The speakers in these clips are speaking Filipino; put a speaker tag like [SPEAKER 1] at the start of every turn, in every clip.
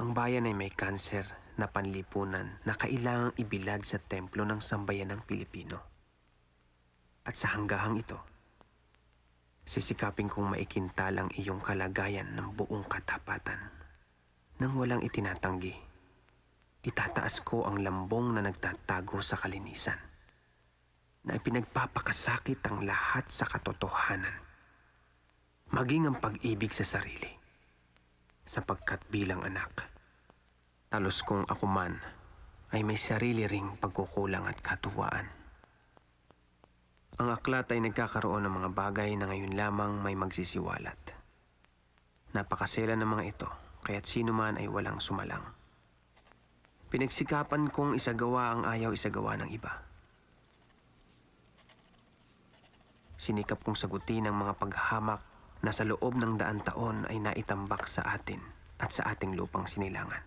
[SPEAKER 1] Ang bayan ay may kanser na panlipunan na kailangang ibilad sa templo ng sambayan ng Pilipino. At sa hanggahang ito, sisikapin kong maikintal ang iyong kalagayan ng buong katapatan. Nang walang itinatanggi, itataas ko ang lambong na nagtatago sa kalinisan, na ipinagpapakasakit ang lahat sa katotohanan, maging ang pag-ibig sa sarili, sapagkat bilang anak, talos kong ako man ay may sarili ring pagkukulang at katuwaan. Ang aklat ay nagkakaroon ng mga bagay na ngayon lamang may magsisiwalat. Napakasela ng mga ito, kaya't sino man ay walang sumalang. Pinagsikapan kong isagawa ang ayaw isagawa ng iba. Sinikap kong sagutin ang mga paghamak na sa loob ng 100 taon ay naitambak sa atin at sa ating lupang sinilangan.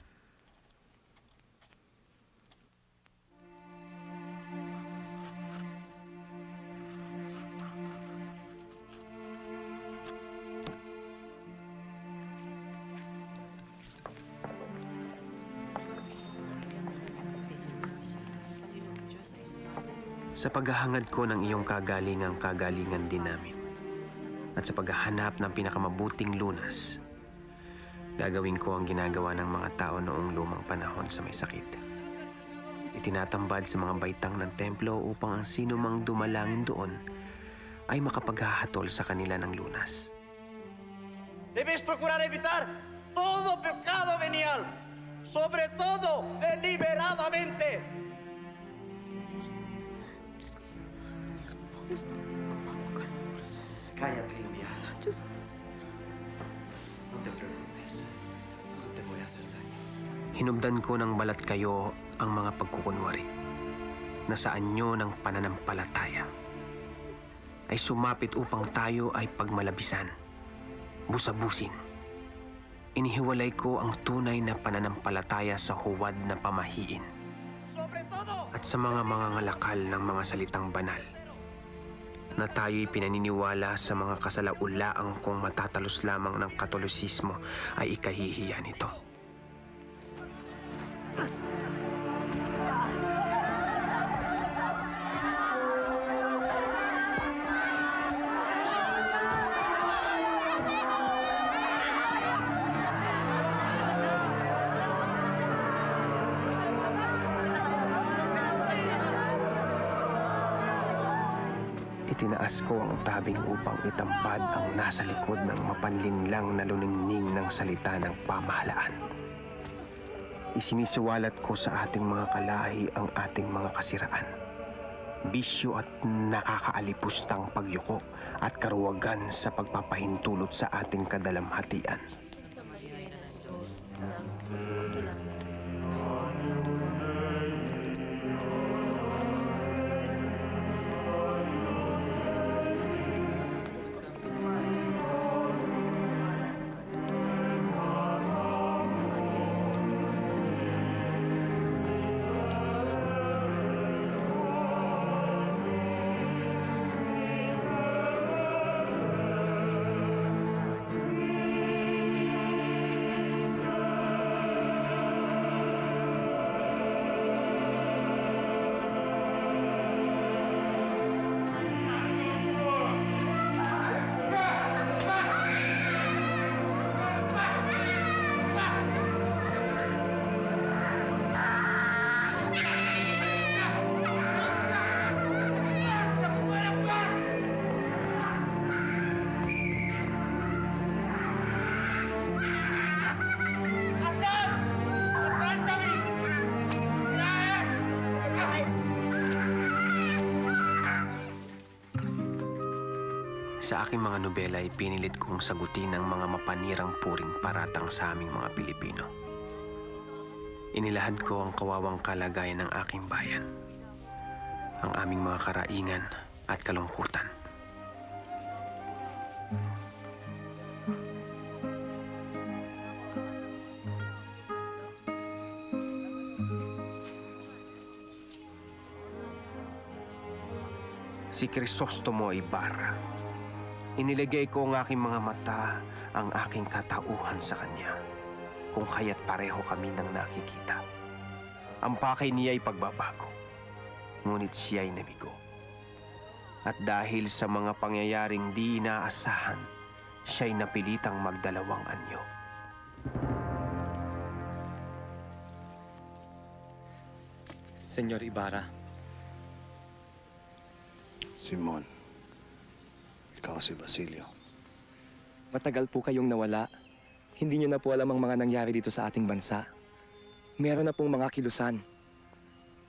[SPEAKER 1] Sa paghahangad ko ng iyong kagalingang kagalingan din namin, at sa paghahanap ng pinakamabuting lunas, gagawin ko ang ginagawa ng mga tao noong lumang panahon sa may sakit. Itinatambad sa mga baitang ng templo upang ang sino mang dumalangin doon ay makapaghahatol sa kanila ng lunas.
[SPEAKER 2] Debes procurar evitar todo pecado venial, sobre todo deliberadamente. Cállate, enviada. No te preocupes. No te voy a hacer daño.
[SPEAKER 1] Hinubdan ko ng balat kayo ang mga pagkukunwari na sa anyo ng pananampalataya ay sumapit upang tayo ay pagmalabisan, busabusin. Inihiwalay ko ang tunay na pananampalataya sa huwad na pamahiin at sa mga ngalakal ng mga salitang banal na tayo'y pinaniniwala sa mga kasalaulaang kung matatalos lamang ng Katolisismo ay ikahihiya nito. Itinaas ko ang tabing upang itampad ang nasa likod ng mapanlinlang na luningning ng salita ng pamahalaan. Isinisiwalat ko sa ating mga kalahi ang ating mga kasiraan, bisyo at nakakaalipustang pagyuko at karuwagan sa pagpapahintulot sa ating kadalamhatian. Sa aking mga nobela ay pinilit kong sagutin ang mga mapanirang puring paratang sa aming mga Pilipino. Inilahad ko ang kawawang kalagayan ng aking bayan, ang aming mga karaingan at kalungkutan. Si Crisostomo Ibarra. Inilagay ko ang aking mga mata, ang aking katauhan sa kanya. kung kaya't pareho kami nang nakikita. Ang pakay niya ay pagbabago, ngunit siya'y namigo. At dahil sa mga pangyayaring di inaasahan, siya'y napilitang magdalawang anyo.
[SPEAKER 3] Senyor Ibarra,
[SPEAKER 4] Simon, ikaw si Basilio.
[SPEAKER 3] matagal po kayong nawala. Hindi niyo na po alam ang mga nangyari dito sa ating bansa. Meron na pong mga kilusan.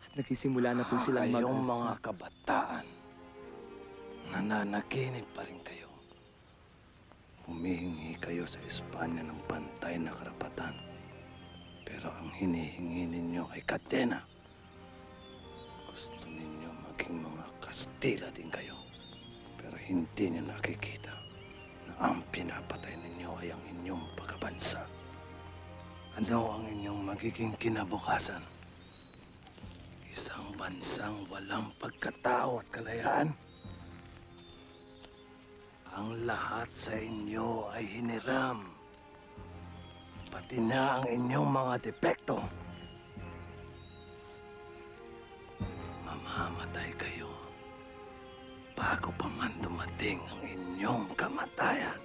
[SPEAKER 3] At nagsisimula na po silang
[SPEAKER 4] Kayong mga kabataan, nananaginip pa rin kayo. Humihingi kayo sa Espanya ng pantay na karapatan. Pero ang hinihingi ninyo ay kadena. Gusto ninyo maging mga Kastila din kayo. Pero hindi niyo nakikita na ang pinapatay ninyo ay ang inyong pagkabansa. Ano ang inyong magiging kinabukasan? Isang bansang walang pagkatao at kalayaan? Ang lahat sa inyo ay hiniram. Pati na ang inyong mga depekto. Mamamatay kayo bago pa man dumating ang inyong kamatayan.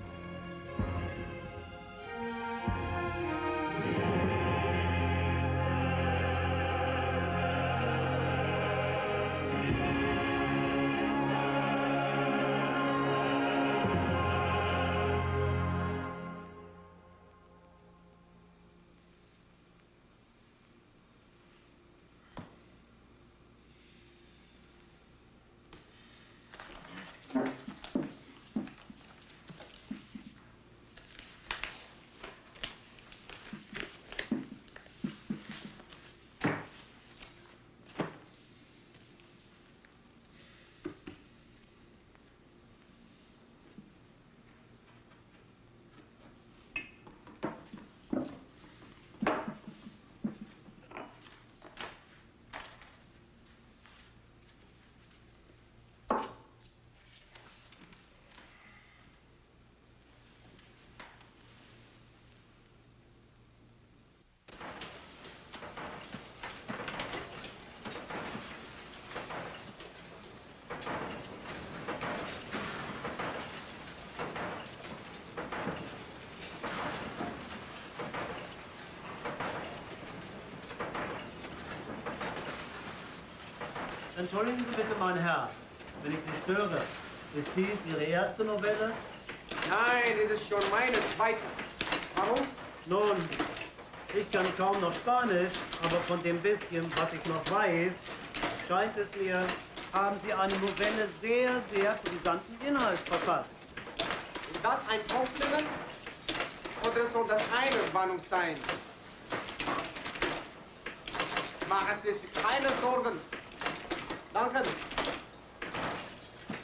[SPEAKER 5] Entschuldigen Sie bitte, mein Herr, wenn ich Sie störe. Ist dies Ihre erste Novelle?
[SPEAKER 6] Nein, es ist schon meine zweite. Warum?
[SPEAKER 5] Nun, ich kann kaum noch Spanisch, aber von dem bisschen, was ich noch weiß, scheint es mir, haben Sie eine Novelle sehr, sehr brisanten Inhalts verfasst.
[SPEAKER 6] Ist das ein Kompliment? Oder soll das eine Warnung sein? Machen Sie sich keine Sorgen. Danke.